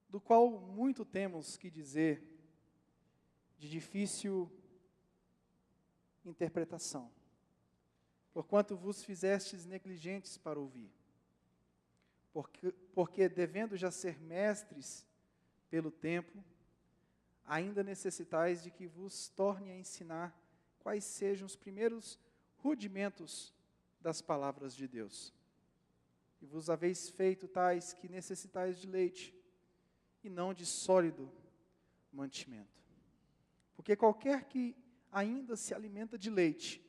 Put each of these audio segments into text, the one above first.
do qual muito temos que dizer, de difícil interpretação, porquanto vos fizestes negligentes para ouvir. Porque devendo já ser mestres pelo tempo, ainda necessitais de que vos torne a ensinar quais sejam os primeiros rudimentos das palavras de Deus. E vos haveis feito tais que necessitais de leite, e não de sólido mantimento. Porque qualquer que ainda se alimenta de leite,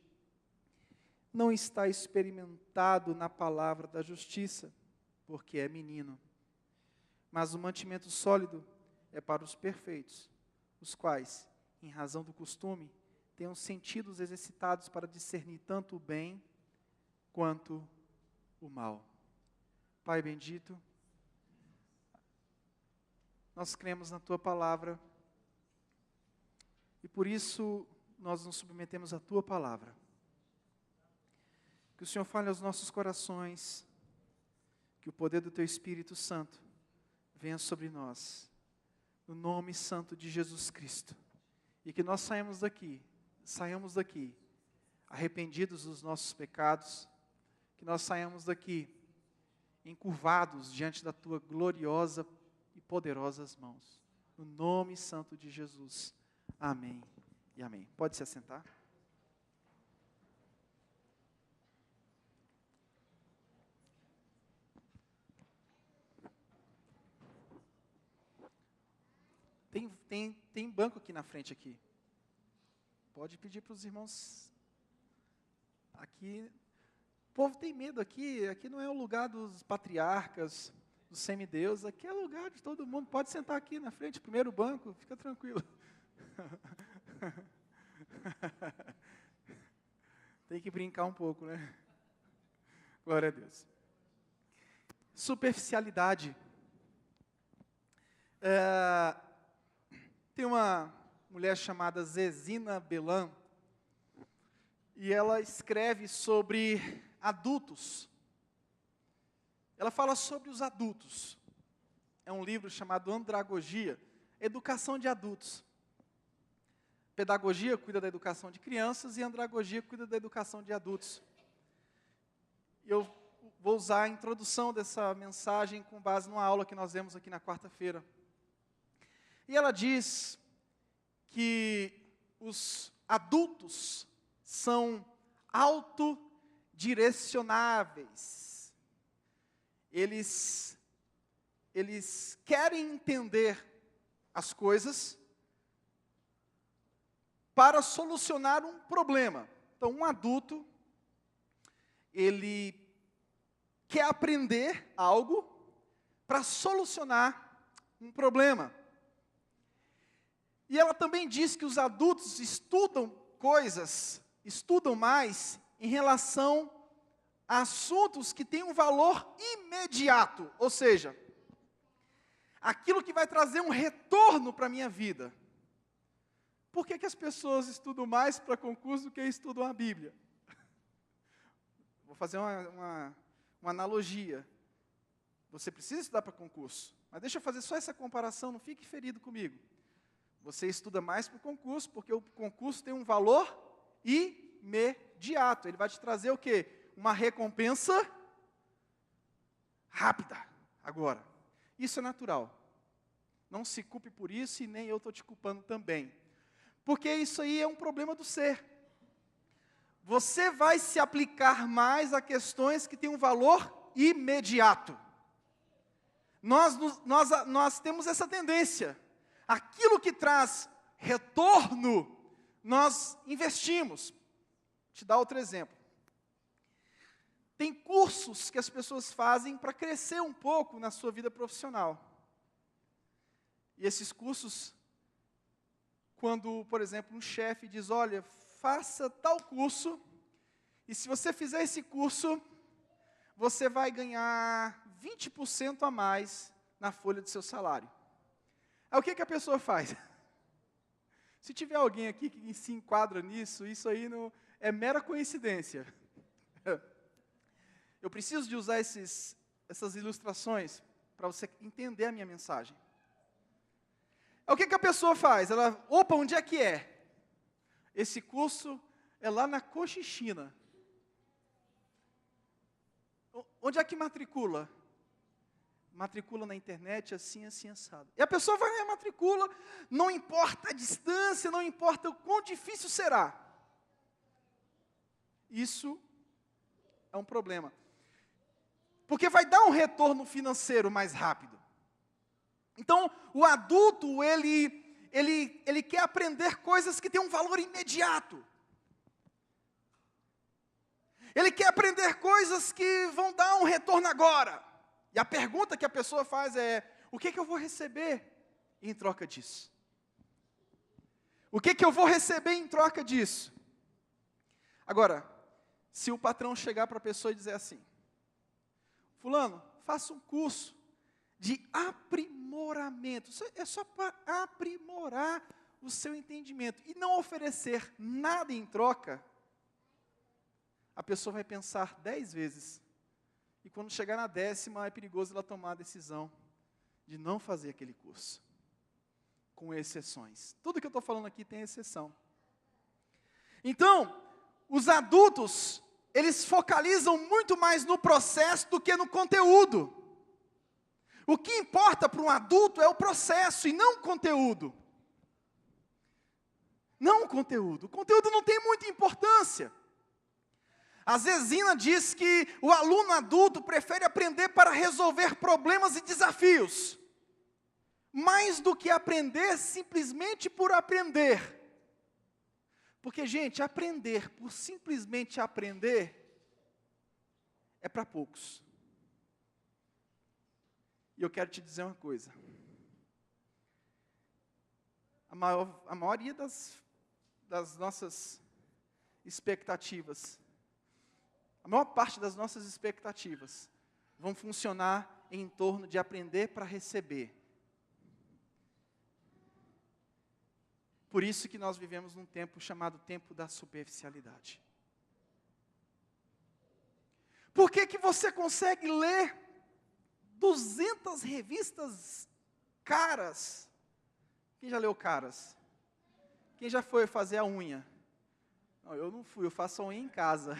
não está experimentado na palavra da justiça, porque é menino. Mas o mantimento sólido é para os perfeitos, os quais, em razão do costume, têm os sentidos exercitados para discernir tanto o bem quanto o mal. Pai bendito, nós cremos na Tua palavra, e por isso nós nos submetemos à Tua palavra. Que o Senhor fale aos nossos corações, que o poder do Teu Espírito Santo venha sobre nós, no nome santo de Jesus Cristo, e que nós saiamos daqui arrependidos dos nossos pecados, que nós saiamos daqui encurvados diante da Tua gloriosa e poderosas mãos, no nome santo de Jesus. Amém e amém. Pode se assentar. Tem banco aqui na frente aqui. Pode pedir para os irmãos. Aqui, o povo tem medo aqui. Aqui não é o lugar dos patriarcas, dos semideuses. Aqui é lugar de todo mundo. Pode sentar aqui na frente, primeiro banco. Fica tranquilo. Tem que brincar um pouco, né? Glória a Deus. Superficialidade. Tem uma mulher chamada Zezina Belan, e ela escreve sobre adultos. Ela fala sobre os adultos. É um livro chamado Andragogia, Educação de Adultos. Pedagogia cuida da educação de crianças e andragogia cuida da educação de adultos. Eu vou usar a introdução dessa mensagem com base numa aula que nós demos aqui na quarta-feira. E ela diz que os adultos são autodirecionáveis. Eles querem entender as coisas para solucionar um problema. Então, um adulto, ele quer aprender algo para solucionar um problema. E ela também diz que os adultos estudam mais em relação a assuntos que têm um valor imediato, ou seja, aquilo que vai trazer um retorno para a minha vida. Por que as pessoas estudam mais para concurso do que estudam a Bíblia? Vou fazer uma analogia. Você precisa estudar para concurso, mas deixa eu fazer só essa comparação, não fique ferido comigo. Você estuda mais para o concurso, porque o concurso tem um valor imediato. Ele vai te trazer o quê? Uma recompensa rápida, agora. Isso é natural. Não se culpe por isso e nem eu estou te culpando também. Porque isso aí é um problema do ser. Você vai se aplicar mais a questões que têm um valor imediato. Nós temos essa tendência. Aquilo que traz retorno, nós investimos. Vou te dar outro exemplo. Tem cursos que as pessoas fazem para crescer um pouco na sua vida profissional. E esses cursos, quando, por exemplo, um chefe diz, olha, faça tal curso, e se você fizer esse curso, você vai ganhar 20% a mais na folha do seu salário. Aí o que a pessoa faz? Se tiver alguém aqui que se enquadra nisso, isso aí não é mera coincidência. Eu preciso de usar essas ilustrações para você entender a minha mensagem. Aí o que a pessoa faz? Ela, opa, onde é que é? Esse curso é lá na Cochichina. Onde é que matricula? Matricula na internet, assim, assim, assado. E a pessoa vai e matricula, não importa a distância, não importa o quão difícil será. Isso é um problema. Porque vai dar um retorno financeiro mais rápido. Então, o adulto, ele quer aprender coisas que têm um valor imediato. Ele quer aprender coisas que vão dar um retorno agora. E a pergunta que a pessoa faz é, o que eu vou receber em troca disso? O que eu vou receber em troca disso? Agora, se o patrão chegar para a pessoa e dizer assim, fulano, faça um curso de aprimoramento, é só para aprimorar o seu entendimento, e não oferecer nada em troca, a pessoa vai pensar 10 vezes, e quando chegar na 10ª, é perigoso ela tomar a decisão de não fazer aquele curso, com exceções. Tudo que eu estou falando aqui tem exceção. Então, os adultos, eles focalizam muito mais no processo do que no conteúdo. O que importa para um adulto é o processo e não o conteúdo. Não o conteúdo. O conteúdo não tem muita importância. A Zezina diz que o aluno adulto prefere aprender para resolver problemas e desafios, mais do que aprender simplesmente por aprender. Porque, gente, aprender por simplesmente aprender é para poucos. E eu quero te dizer uma coisa. A maioria das nossas expectativas, a maior parte das nossas expectativas vão funcionar em torno de aprender para receber. Por isso que nós vivemos num tempo chamado tempo da superficialidade. Por que você consegue ler 200 revistas caras? Quem já leu caras? Quem já foi fazer a unha? Não, eu não fui, eu faço a unha em casa.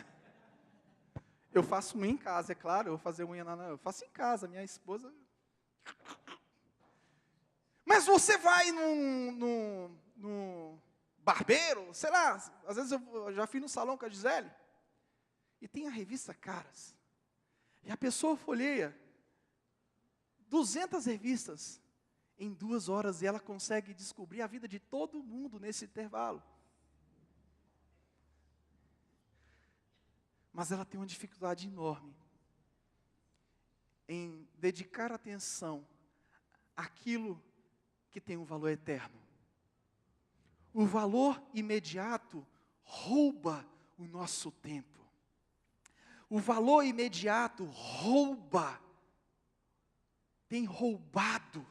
Eu faço unha em casa, é claro, eu vou fazer unha eu faço em casa, minha esposa... Mas você vai num barbeiro, sei lá, às vezes eu já fui no salão com a Gisele, e tem a revista Caras, e a pessoa folheia 200 revistas em 2 horas, e ela consegue descobrir a vida de todo mundo nesse intervalo. Mas ela tem uma dificuldade enorme em dedicar atenção àquilo que tem um valor eterno. O valor imediato rouba o nosso tempo. O valor imediato tem roubado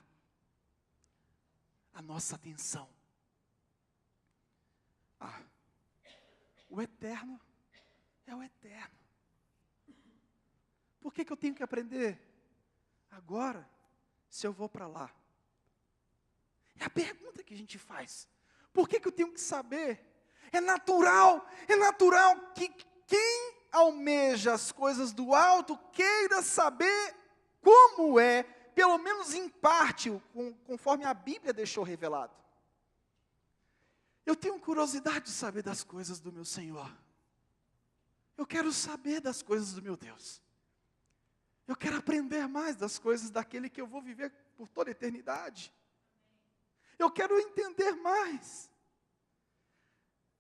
a nossa atenção. O eterno é o eterno. Por que eu tenho que aprender agora, se eu vou para lá? É a pergunta que a gente faz. Por que eu tenho que saber? É natural que quem almeja as coisas do alto queira saber como é, pelo menos em parte, conforme a Bíblia deixou revelado. Eu tenho curiosidade de saber das coisas do meu Senhor. Eu quero saber das coisas do meu Deus. Eu quero aprender mais das coisas daquele que eu vou viver por toda a eternidade. Eu quero entender mais.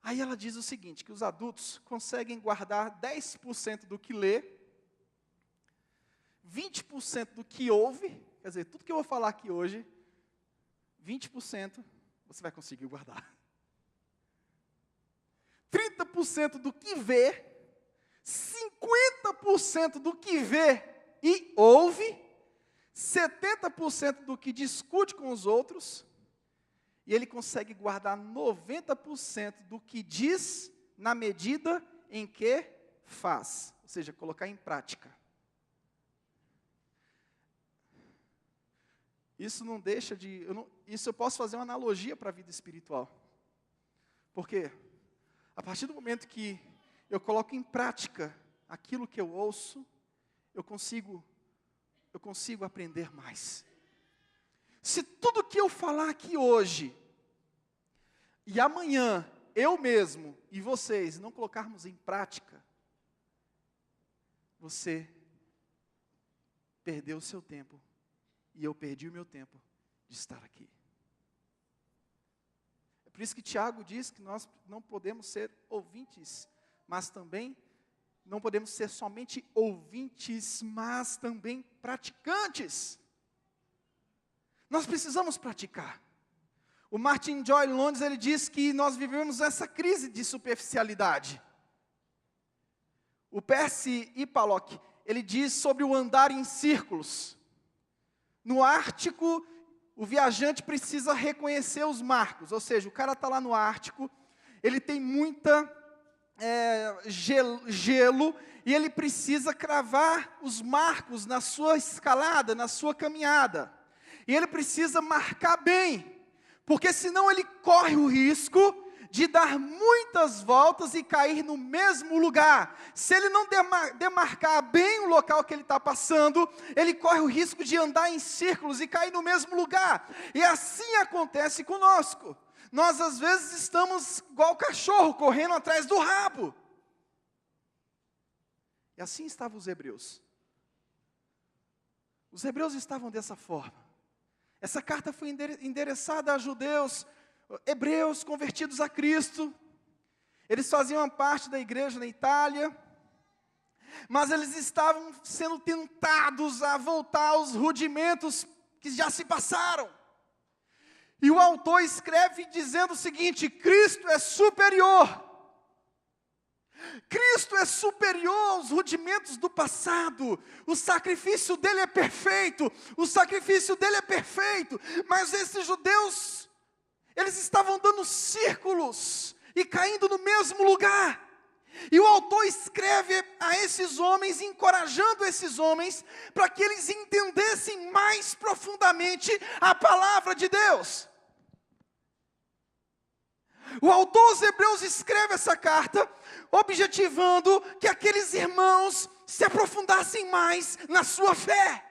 Aí ela diz o seguinte, que os adultos conseguem guardar 10% do que lê, 20% do que ouve, quer dizer, tudo que eu vou falar aqui hoje, 20% você vai conseguir guardar. 30% do que vê, 50% do que vê e ouve, 70% do que discute com os outros, e ele consegue guardar 90% do que diz na medida em que faz, ou seja, colocar em prática. Isso não deixa de... Isso eu posso fazer uma analogia para a vida espiritual. Porque a partir do momento que eu coloco em prática aquilo que eu ouço, eu consigo aprender mais. Se tudo que eu falar aqui hoje, e amanhã, eu mesmo e vocês não colocarmos em prática, você perdeu o seu tempo, e eu perdi o meu tempo de estar aqui. É por isso que Tiago diz que nós não podemos ser ouvintes, mas também não podemos ser somente ouvintes, mas também praticantes. Nós precisamos praticar. O Martin Lloyd Jones, ele diz que nós vivemos essa crise de superficialidade. O Percy Ipalock, ele diz sobre o andar em círculos. No Ártico, o viajante precisa reconhecer os marcos, ou seja, o cara está lá no Ártico, ele tem muita gelo, e ele precisa cravar os marcos na sua escalada, na sua caminhada. E ele precisa marcar bem, porque senão ele corre o risco de dar muitas voltas e cair no mesmo lugar. Se ele não demarcar bem o local que ele está passando, ele corre o risco de andar em círculos e cair no mesmo lugar. E assim acontece conosco. Nós às vezes estamos igual cachorro, correndo atrás do rabo. E assim estavam os hebreus. Os hebreus estavam dessa forma. Essa carta foi endereçada a judeus, hebreus convertidos a Cristo. Eles faziam parte da igreja na Itália, mas eles estavam sendo tentados a voltar aos rudimentos que já se passaram. E o autor escreve dizendo o seguinte: Cristo é superior. Cristo é superior aos rudimentos do passado. O sacrifício dele é perfeito. O sacrifício dele é perfeito. Mas esses judeus, eles estavam dando círculos e caindo no mesmo lugar. E o autor escreve a esses homens, encorajando esses homens, para que eles entendessem mais profundamente a palavra de Deus. O autor aos Hebreus escreve essa carta, objetivando que aqueles irmãos se aprofundassem mais na sua fé.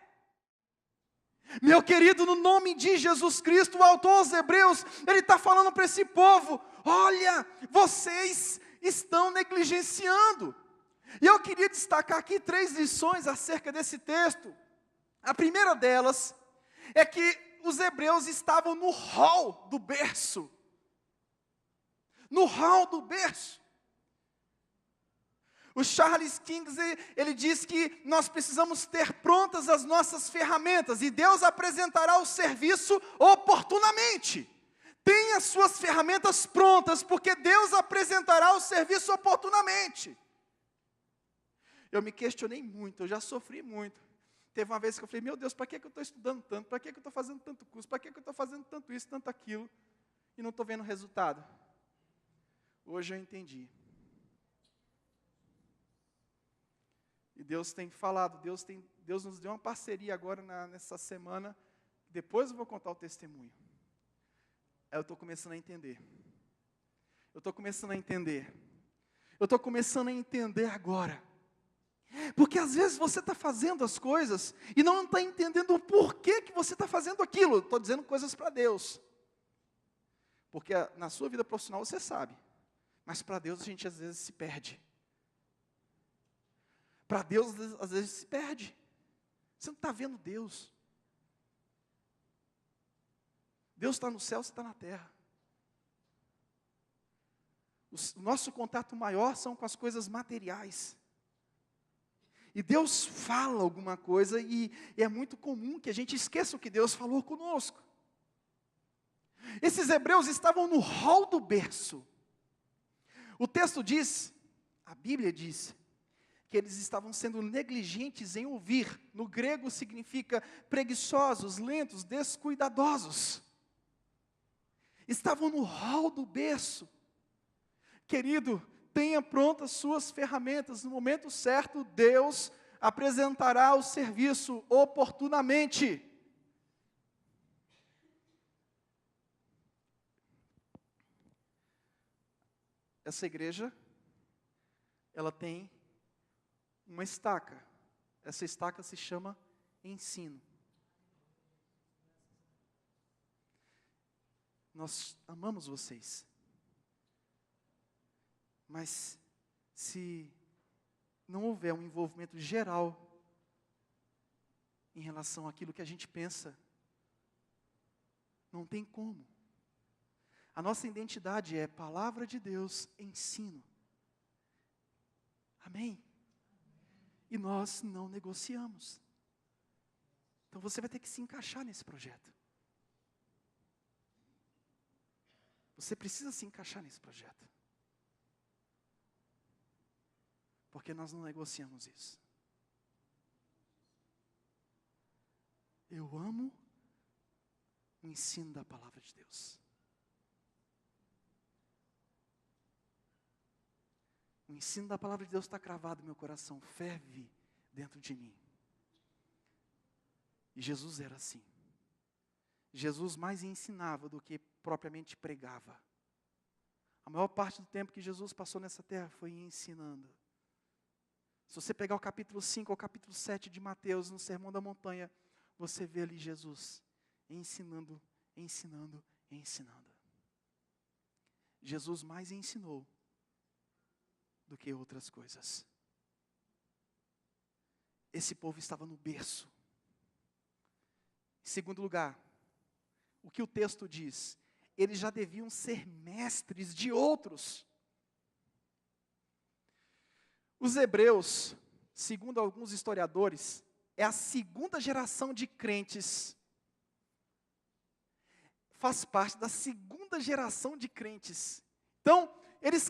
Meu querido, no nome de Jesus Cristo, o autor aos Hebreus, ele está falando para esse povo: olha, vocês estão negligenciando. E eu queria destacar aqui 3 lições acerca desse texto. A primeira delas é que os hebreus estavam no hall do berço. No hall do berço. O Charles Kingsley, ele diz que nós precisamos ter prontas as nossas ferramentas, e Deus apresentará o serviço oportunamente. Tenha as suas ferramentas prontas, porque Deus apresentará o serviço oportunamente. Eu me questionei muito, eu já sofri muito. Teve uma vez que eu falei: meu Deus, para que eu estou estudando tanto? Para que eu estou fazendo tanto curso? Para que eu estou fazendo tanto isso, tanto aquilo? E não estou vendo resultado. Hoje eu entendi. E Deus tem falado, Deus nos deu uma parceria agora nessa semana. Depois eu vou contar o testemunho. Eu estou começando a entender. Eu estou começando a entender agora. Porque às vezes você está fazendo as coisas e não está entendendo o porquê que você está fazendo aquilo. Estou dizendo coisas para Deus. Porque na sua vida profissional você sabe. Mas para Deus a gente às vezes se perde. Para Deus às vezes se perde. Você não está vendo Deus. Deus está no céu, você está na terra. O nosso contato maior são com as coisas materiais. E Deus fala alguma coisa e é muito comum que a gente esqueça o que Deus falou conosco. Esses hebreus estavam no hall do berço. O texto diz, a Bíblia diz, que eles estavam sendo negligentes em ouvir. No grego significa preguiçosos, lentos, descuidadosos. Estavam no hall do berço. Querido, tenha prontas suas ferramentas. No momento certo, Deus apresentará o serviço oportunamente. essa igreja, ela tem uma estaca. Essa estaca se chama ensino. Nós amamos vocês. Mas se não houver um envolvimento geral em relação àquilo que a gente pensa, não tem como. A nossa identidade é palavra de Deus, ensino. Amém? E nós não negociamos. Então você vai ter que se encaixar nesse projeto. Você precisa se encaixar nesse projeto. Porque nós não negociamos isso. Eu amo o ensino da palavra de Deus. O ensino da palavra de Deus está cravado no meu coração, ferve dentro de mim. E Jesus era assim. Jesus mais ensinava do que propriamente pregava. A maior parte do tempo que Jesus passou nessa terra foi ensinando. Se você pegar o capítulo 5 ou capítulo 7 de Mateus, no Sermão da Montanha, você vê ali Jesus ensinando, ensinando, ensinando. Jesus mais ensinou do que outras coisas. Esse povo estava no berço. Em segundo lugar, o que o texto diz? Eles já deviam ser mestres de outros. Os hebreus, segundo alguns historiadores, é a segunda geração de crentes. Faz parte da segunda geração de crentes. Então, eles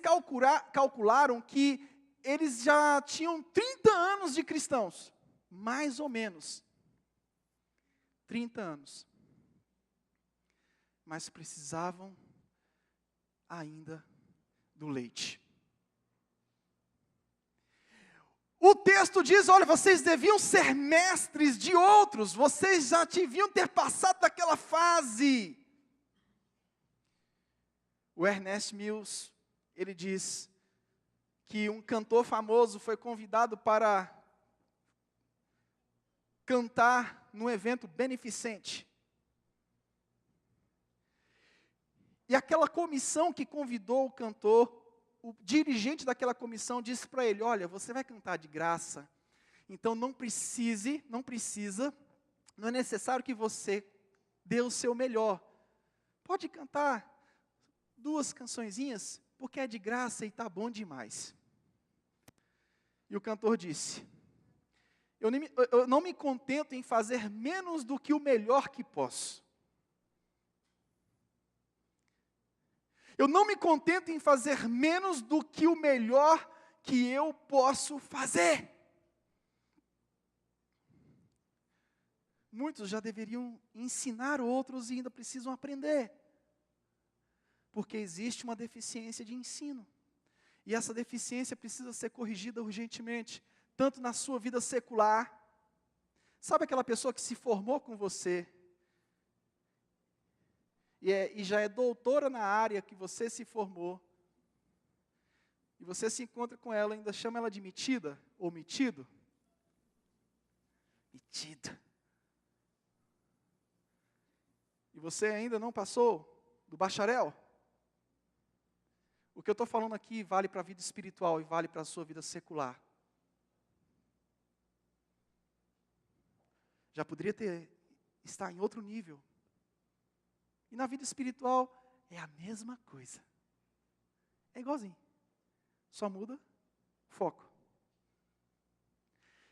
calcularam que eles já tinham 30 anos de cristãos. Mais ou menos. 30 anos. Mas precisavam ainda do leite. O texto diz, olha, vocês deviam ser mestres de outros, vocês já deviam ter passado daquela fase. O Ernest Mills, ele diz que um cantor famoso foi convidado para cantar num evento beneficente. E aquela comissão que convidou o cantor, o dirigente daquela comissão disse para ele, olha, você vai cantar de graça, então não é necessário que você dê o seu melhor. Pode cantar 2 cançõezinhas, porque é de graça e está bom demais. E o cantor disse, eu não me contento em fazer menos do que o melhor que posso. Eu não me contento em fazer menos do que o melhor que eu posso fazer. Muitos já deveriam ensinar outros e ainda precisam aprender. Porque existe uma deficiência de ensino. E essa deficiência precisa ser corrigida urgentemente, tanto na sua vida secular. Sabe aquela pessoa que se formou com você, e já é doutora na área que você se formou, e você se encontra com ela, ainda chama ela de metida, ou metido? Metida. E você ainda não passou do bacharel? O que eu estou falando aqui vale para a vida espiritual e vale para a sua vida secular. Já poderia estar em outro nível. E na vida espiritual é a mesma coisa. É igualzinho. Só muda o foco.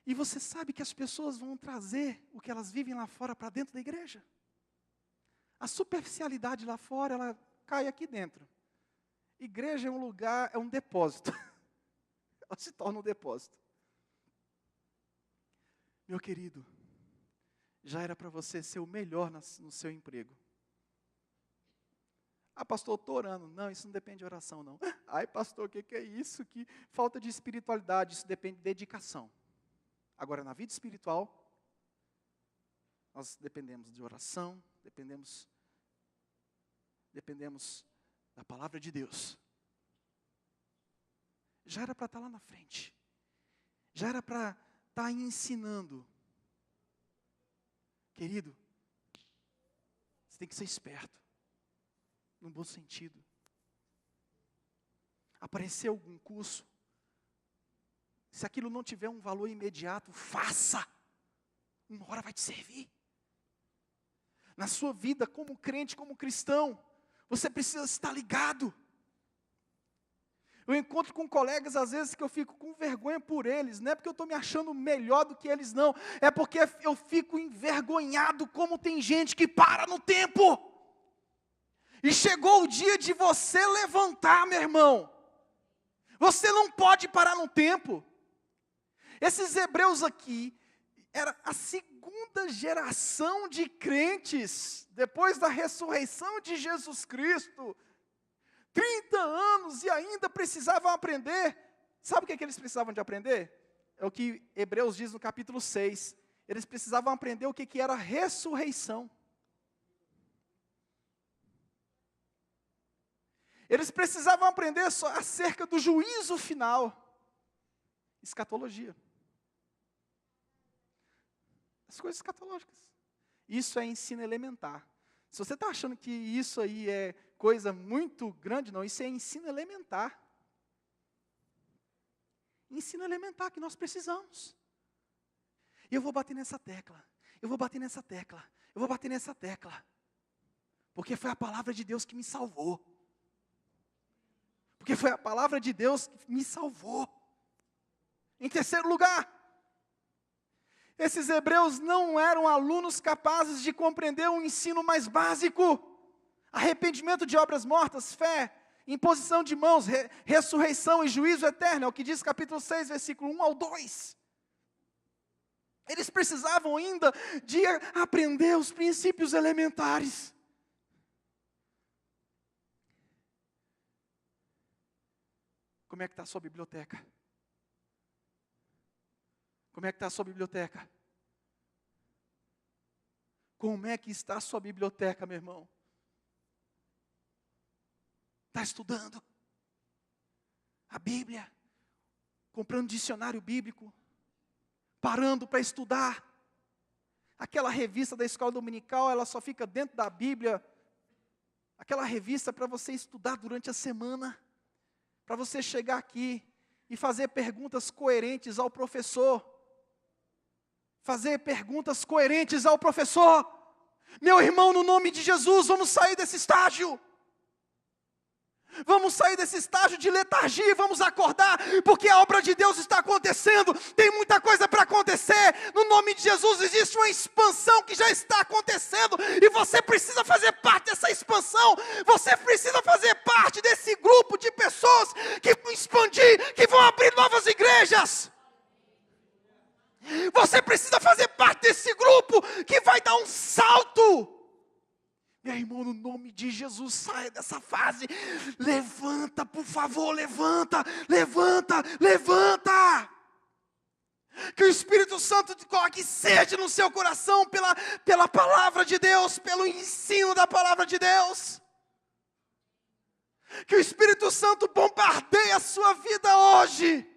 E você sabe que as pessoas vão trazer o que elas vivem lá fora para dentro da igreja. A superficialidade lá fora, ela cai aqui dentro. Igreja é um lugar, é um depósito. Ela se torna um depósito. Meu querido, já era para você ser o melhor no seu emprego. Ah, pastor, estou orando. Não, isso não depende de oração, não. Ai, pastor, o que é isso? Que falta de espiritualidade, isso depende de dedicação. Agora, na vida espiritual, nós dependemos de oração, dependemos da palavra de Deus. já era para estar lá na frente. Já era para estar ensinando. Querido, você tem que ser esperto. No bom sentido. Apareceu algum curso, se aquilo não tiver um valor imediato, faça. Uma hora vai te servir. Na sua vida, como crente, como cristão, você precisa estar ligado. Eu encontro com colegas, às vezes, que eu fico com vergonha por eles. Não é porque eu estou me achando melhor do que eles, não. É porque eu fico envergonhado como tem gente que para no tempo. E chegou o dia de você levantar, meu irmão. Você não pode parar no tempo. Esses hebreus aqui, era a segunda geração de crentes, depois da ressurreição de Jesus Cristo. 30 anos e ainda precisavam aprender. Sabe o que eles precisavam de aprender? É o que Hebreus diz no capítulo 6. Eles precisavam aprender o que era ressurreição. Eles precisavam aprender acerca do juízo final. Escatologia. As coisas escatológicas. Isso é ensino elementar. Se você está achando que isso aí é coisa muito grande, não, isso é ensino elementar. Ensino elementar que nós precisamos. E eu vou bater nessa tecla. Eu vou bater nessa tecla. Eu vou bater nessa tecla. Porque foi a palavra de Deus que me salvou. Porque foi a palavra de Deus que me salvou. Em terceiro lugar, esses hebreus não eram alunos capazes de compreender um ensino mais básico. Arrependimento de obras mortas, fé, imposição de mãos, ressurreição e juízo eterno. É o que diz capítulo 6, versículo 1 ao 2. Eles precisavam ainda de aprender os princípios elementares. Como é que está a sua biblioteca? Como é que está a sua biblioteca? Como é que está a sua biblioteca, meu irmão? Está estudando a Bíblia, comprando dicionário bíblico, parando para estudar. Aquela revista da escola dominical, ela só fica dentro da Bíblia. Aquela revista para você estudar durante a semana, para você chegar aqui e fazer perguntas coerentes ao professor. Fazer perguntas coerentes ao professor. Meu irmão, no nome de Jesus, vamos sair desse estágio. Vamos sair desse estágio de letargia e vamos acordar, porque a obra de Deus está acontecendo, tem muita coisa para acontecer. No nome de Jesus existe uma expansão que já está acontecendo, e você precisa fazer parte dessa expansão. Você precisa fazer parte desse grupo de pessoas que vão expandir, que vão abrir novas igrejas. Você precisa fazer parte desse grupo que vai dar um salto. Meu irmão, no nome de Jesus, saia dessa fase. Levanta, por favor, levanta, levanta, levanta. Que o Espírito Santo coloque sede no seu coração pela palavra de Deus, pelo ensino da palavra de Deus. Que o Espírito Santo bombardeie a sua vida hoje.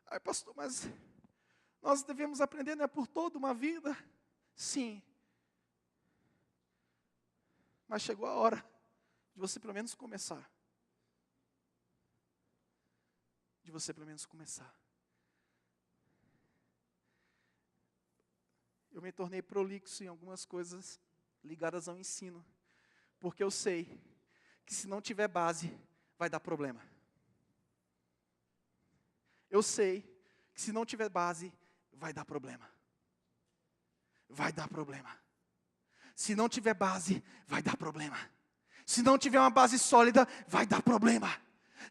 Ai, pastor, mas nós devemos aprender, não é por toda uma vida? Sim. Mas chegou a hora de você pelo menos começar. De você pelo menos começar. Eu me tornei prolixo em algumas coisas ligadas ao ensino. Porque eu sei que se não tiver base, vai dar problema. Eu sei que se não tiver base, vai dar problema. Vai dar problema. Se não tiver base, vai dar problema. Se não tiver uma base sólida, vai dar problema.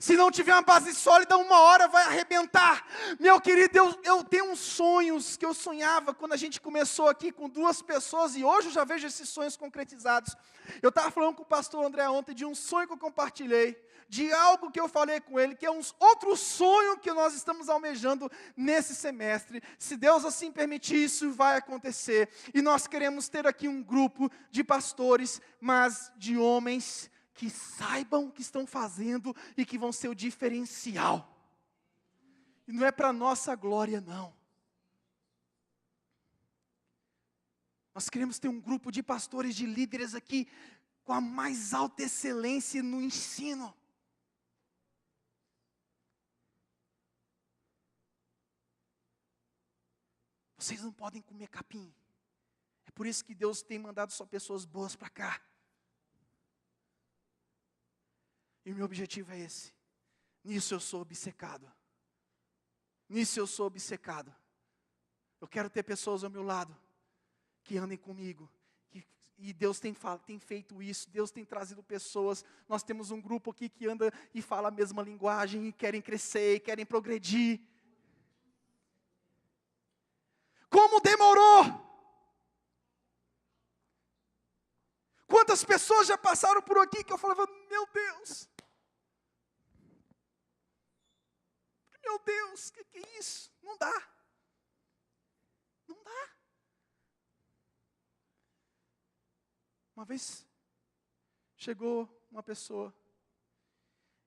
Se não tiver uma base sólida, uma hora vai arrebentar. Meu querido, eu tenho uns sonhos que eu sonhava quando a gente começou aqui com 2 pessoas, e hoje eu já vejo esses sonhos concretizados. Eu estava falando com o pastor André ontem de um sonho que eu compartilhei, de algo que eu falei com ele, que é um outro sonho que nós estamos almejando nesse semestre. Se Deus assim permitir, isso vai acontecer. E nós queremos ter aqui um grupo de pastores, mas de homens que saibam o que estão fazendo e que vão ser o diferencial. E não é para nossa glória, não. Nós queremos ter um grupo de pastores, de líderes aqui, com a mais alta excelência no ensino. Vocês não podem comer capim. É por isso que Deus tem mandado só pessoas boas para cá. E o meu objetivo é esse. Nisso eu sou obcecado. Nisso eu sou obcecado. Eu quero ter pessoas ao meu lado que andem comigo. E Deus tem feito isso. Deus tem trazido pessoas. Nós temos um grupo aqui que anda e fala a mesma linguagem. E querem crescer, e querem progredir. Como demorou? Quantas pessoas já passaram por aqui que eu falava, meu Deus. Meu Deus, o que é isso? Não dá. Não dá. Uma vez, chegou uma pessoa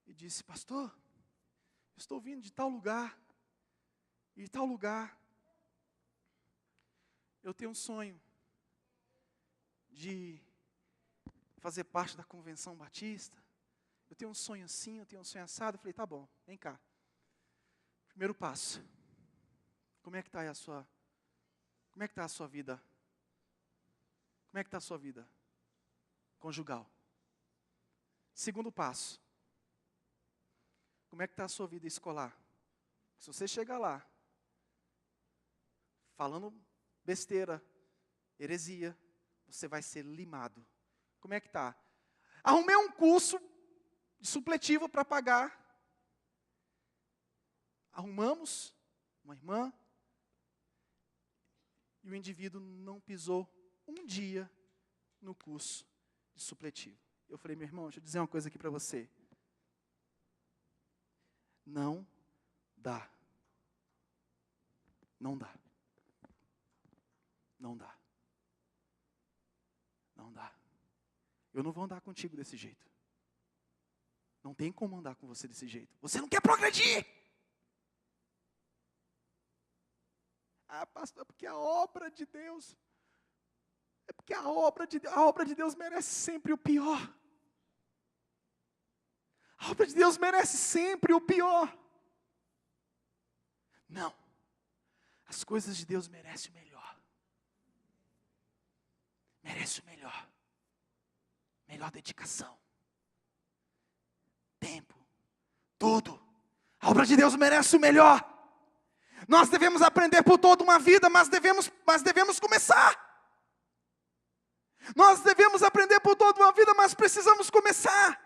e disse, pastor, eu estou vindo de tal lugar, e de tal lugar, eu tenho um sonho de fazer parte da convenção batista, eu tenho um sonho assim, eu tenho um sonho assado. Eu falei, tá bom, vem cá. Primeiro passo, como é que está a sua vida? Como é que está a sua vida conjugal? Segundo passo, como é que está a sua vida escolar? Se você chegar lá, falando besteira, heresia, você vai ser limado. Como é que está? Arrumei um curso de supletivo para pagar. Arrumamos uma irmã, e o indivíduo não pisou um dia no curso de supletivo. Eu falei, meu irmão, deixa eu dizer uma coisa aqui para você. Não dá. Não dá. Não dá. Não dá. Eu não vou andar contigo desse jeito. Não tem como andar com você desse jeito. Você não quer progredir. Ah, pastor, é porque a obra de Deus, é porque a obra de Deus merece sempre o pior. A obra de Deus merece sempre o pior. Não. As coisas de Deus merecem o melhor. Merece o melhor. Melhor dedicação. Tempo. Tudo. A obra de Deus merece o melhor. Nós devemos aprender por toda uma vida, mas devemos começar. Nós devemos aprender por toda uma vida, mas precisamos começar.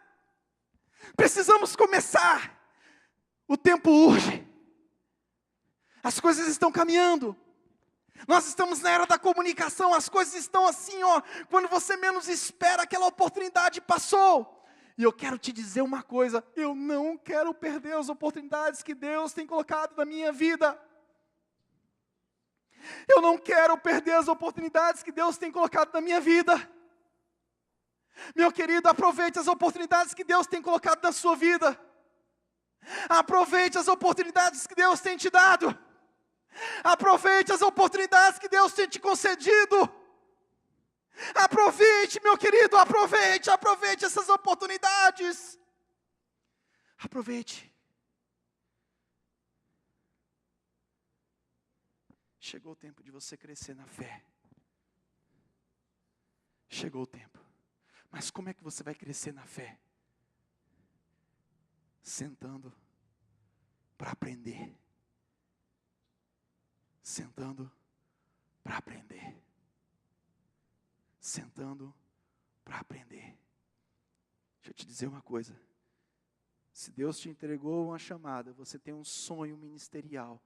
Precisamos começar. O tempo urge. As coisas estão caminhando. Nós estamos na era da comunicação, as coisas estão assim, ó, quando você menos espera, aquela oportunidade passou. E eu quero te dizer uma coisa, eu não quero perder as oportunidades que Deus tem colocado na minha vida. Eu não quero perder as oportunidades que Deus tem colocado na minha vida. Meu querido, aproveite as oportunidades que Deus tem colocado na sua vida. Aproveite as oportunidades que Deus tem te dado. Aproveite as oportunidades que Deus tem te concedido. Aproveite, meu querido, aproveite essas oportunidades. Aproveite. Chegou o tempo de você crescer na fé. Chegou o tempo. Mas como é que você vai crescer na fé? Sentando para aprender. Sentando para aprender. Sentando para aprender. Deixa eu te dizer uma coisa. Se Deus te entregou uma chamada, você tem um sonho ministerial,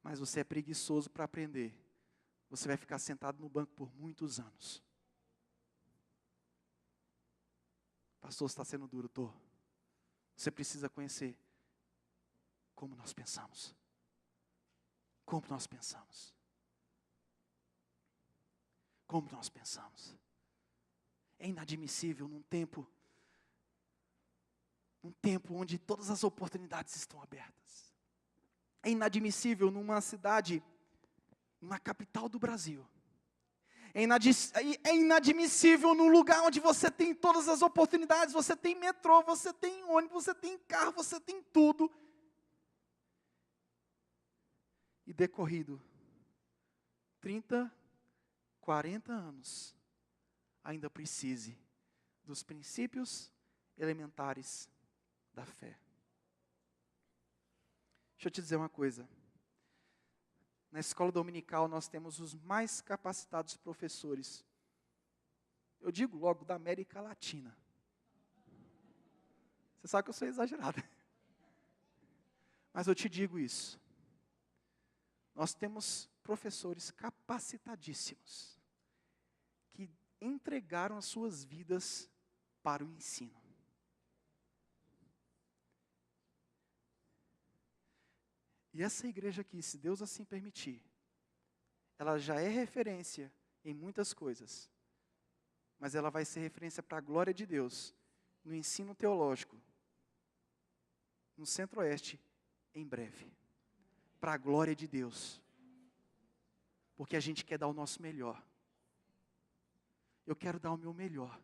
mas você é preguiçoso para aprender, você vai ficar sentado no banco por muitos anos. Pastor, está sendo duro, estou. Você precisa conhecer como nós pensamos. Como nós pensamos. Como nós pensamos. É inadmissível num tempo num tempo onde todas as oportunidades estão abertas. É inadmissível numa cidade, numa capital do Brasil. É inadmissível num lugar onde você tem todas as oportunidades, você tem metrô, você tem ônibus, você tem carro, você tem tudo. E decorrido 30, 40 anos, ainda precise dos princípios elementares da fé. Deixa eu te dizer uma coisa. Na escola dominical nós temos os mais capacitados professores. Eu digo logo da América Latina. Você sabe que eu sou exagerado. Mas eu te digo isso. Nós temos professores capacitadíssimos que entregaram as suas vidas para o ensino. E essa igreja aqui, se Deus assim permitir, ela já é referência em muitas coisas, mas ela vai ser referência para a glória de Deus, no ensino teológico, no Centro-Oeste, em breve. Para a glória de Deus. Porque a gente quer dar o nosso melhor. Eu quero dar o meu melhor.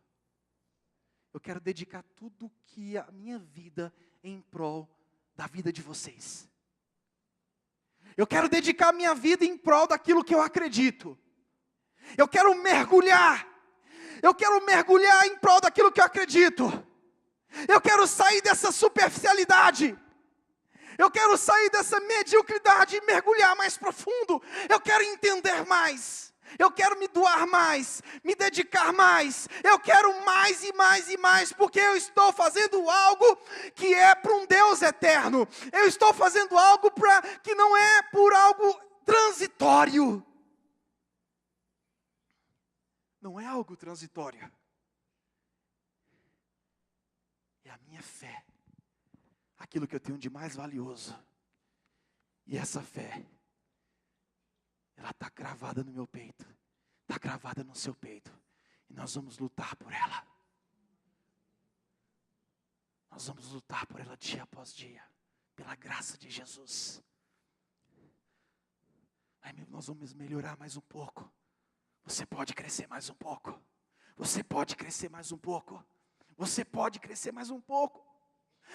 Eu quero dedicar tudo que a minha vida em prol da vida de vocês. Eu quero dedicar a minha vida em prol daquilo que eu acredito. Eu quero mergulhar. Eu quero mergulhar em prol daquilo que eu acredito. Eu quero sair dessa superficialidade. Eu quero sair dessa mediocridade e mergulhar mais profundo. Eu quero entender mais. Eu quero me doar mais, me dedicar mais. Eu quero mais e mais e mais, porque eu estou fazendo algo que é para um Deus eterno. Eu estou fazendo algo que não é por algo transitório. Não é algo transitório. É a minha fé. Aquilo que eu tenho de mais valioso. E essa fé, ela está cravada no meu peito. Está cravada no seu peito. E nós vamos lutar por ela. Nós vamos lutar por ela dia após dia. Pela graça de Jesus. Aí nós vamos melhorar mais um pouco. Você pode crescer mais um pouco. Você pode crescer mais um pouco. Você pode crescer mais um pouco.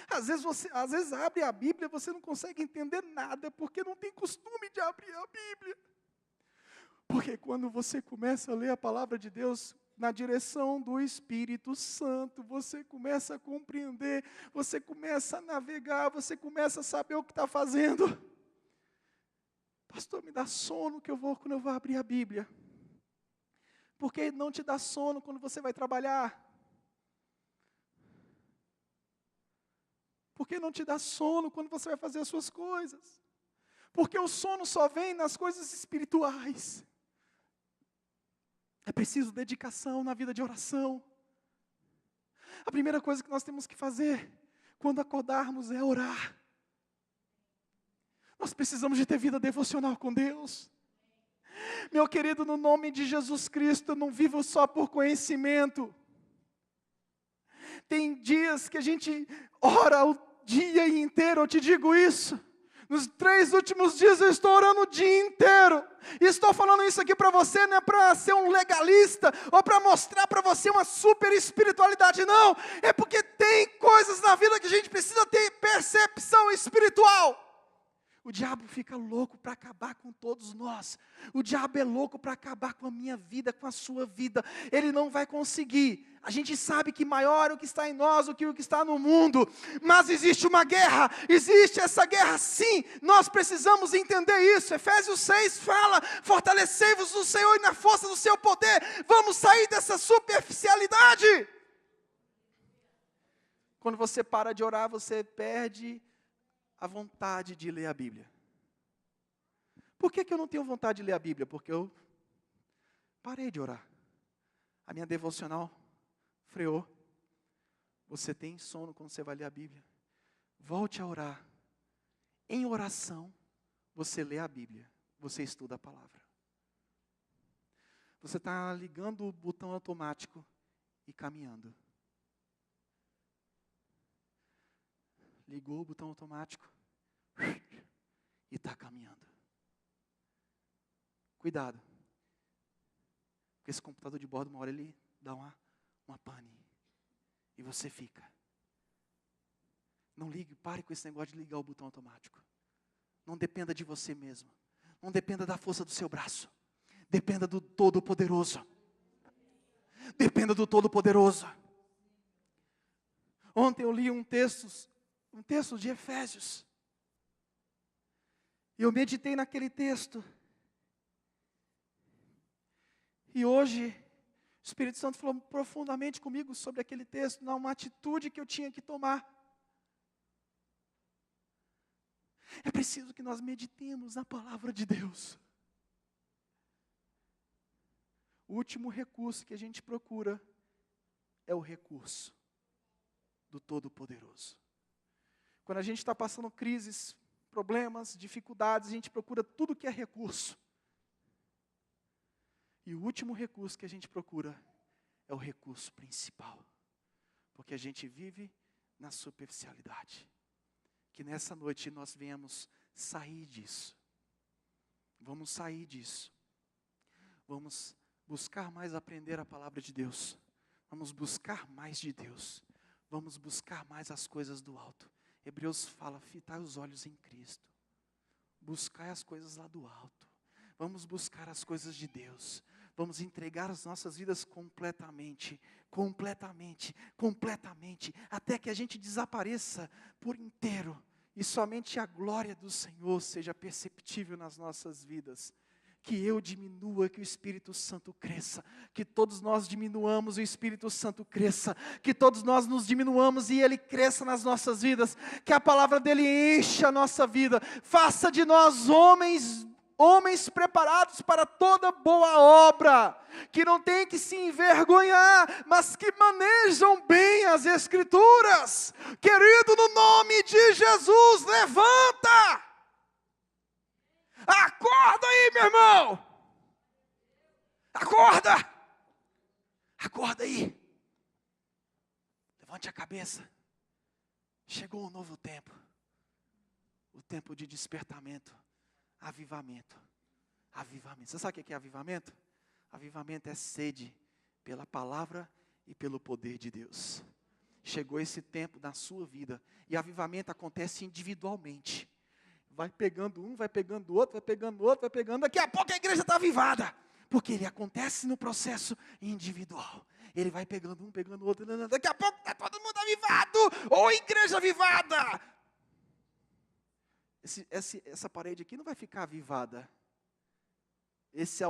Às vezes abre a Bíblia e você não consegue entender nada, porque não tem costume de abrir a Bíblia. Porque quando você começa a ler a palavra de Deus na direção do Espírito Santo, você começa a compreender, você começa a navegar, você começa a saber o que está fazendo. Pastor, me dá sono quando eu vou abrir a Bíblia. Porque não te dá sono quando você vai trabalhar. Porque não te dá sono quando você vai fazer as suas coisas. Porque o sono só vem nas coisas espirituais. É preciso dedicação na vida de oração. A primeira coisa que nós temos que fazer, quando acordarmos, é orar. Nós precisamos de ter vida devocional com Deus. Meu querido, no nome de Jesus Cristo, não vivo só por conhecimento. Tem dias que a gente ora o dia inteiro, eu te digo isso. Nos 3 últimos dias eu estou orando o dia inteiro. E estou falando isso aqui para você, não é para ser um legalista, ou para mostrar para você uma super espiritualidade, não. É porque tem coisas na vida que a gente precisa ter percepção espiritual. O diabo fica louco para acabar com todos nós. O diabo é louco para acabar com a minha vida, com a sua vida. Ele não vai conseguir. A gente sabe que maior é o que está em nós do que o que está no mundo. Mas existe uma guerra. Existe essa guerra sim. Nós precisamos entender isso. Efésios 6 fala: fortalecei-vos no Senhor e na força do seu poder. Vamos sair dessa superficialidade. Quando você para de orar, você perde a vontade de ler a Bíblia. Por que eu não tenho vontade de ler a Bíblia? Porque eu parei de orar. A minha devocional freou. Você tem sono quando você vai ler a Bíblia? Volte a orar. Em oração, você lê a Bíblia. Você estuda a palavra. Você está ligando o botão automático e caminhando. ligou o botão automático e está caminhando. Cuidado, porque esse computador de bordo, uma hora ele dá uma pane, e você fica. Não ligue, pare com esse negócio de ligar o botão automático. Não dependa de você mesmo, não dependa da força do seu braço, dependa do Todo-Poderoso. Dependa do Todo-Poderoso. Ontem eu li um texto de Efésios, e eu meditei naquele texto, e hoje o Espírito Santo falou profundamente comigo sobre aquele texto, uma atitude que eu tinha que tomar. É preciso que nós meditemos na palavra de Deus. O último recurso que a gente procura é o recurso do Todo-Poderoso. Quando a gente está passando crises, problemas, dificuldades, a gente procura tudo que é recurso. E o último recurso que a gente procura é o recurso principal. Porque a gente vive na superficialidade. Que nessa noite nós venhamos sair disso. Vamos sair disso. Vamos buscar mais aprender a palavra de Deus. Vamos buscar mais de Deus. Vamos buscar mais as coisas do alto. Hebreus fala, fitai os olhos em Cristo. Buscai as coisas lá do alto. Vamos buscar as coisas de Deus. Vamos entregar as nossas vidas completamente, até que a gente desapareça por inteiro. E somente a glória do Senhor seja perceptível nas nossas vidas. Que eu diminua, que o Espírito Santo cresça. Que todos nós diminuamos e o Espírito Santo cresça. Que todos nós nos diminuamos e Ele cresça nas nossas vidas. Que a palavra dEle encha a nossa vida. Faça de nós homens preparados para toda boa obra. Que não tem que se envergonhar, mas que manejam bem as Escrituras. Querido, no nome de Jesus, levanta! Acorda aí, meu irmão! Acorda! Acorda aí! Levante a cabeça. Chegou um novo tempo. O tempo de despertamento. Avivamento. Avivamento. Você sabe o que é avivamento? Avivamento é sede pela palavra e pelo poder de Deus. Chegou esse tempo na sua vida. E avivamento acontece individualmente. Vai pegando um, vai pegando outro, vai pegando outro, vai pegando. Daqui a pouco a igreja está avivada. Porque ele acontece no processo individual. Ele vai pegando um, pegando outro. Daqui a pouco está todo mundo avivado. Ou igreja avivada. Essa parede aqui não vai ficar avivada. Esse é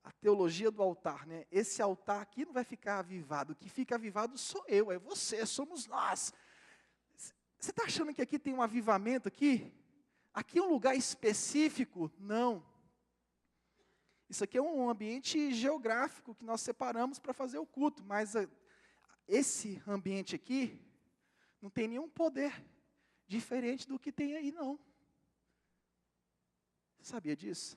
a teologia do altar, né? Esse altar aqui não vai ficar avivado. O que fica avivado sou eu, é você, somos nós. Você está achando que aqui tem um avivamento aqui? Aqui é um lugar específico? Não. Isso aqui é um ambiente geográfico que nós separamos para fazer o culto. Mas esse ambiente aqui não tem nenhum poder diferente do que tem aí, não. Você sabia disso?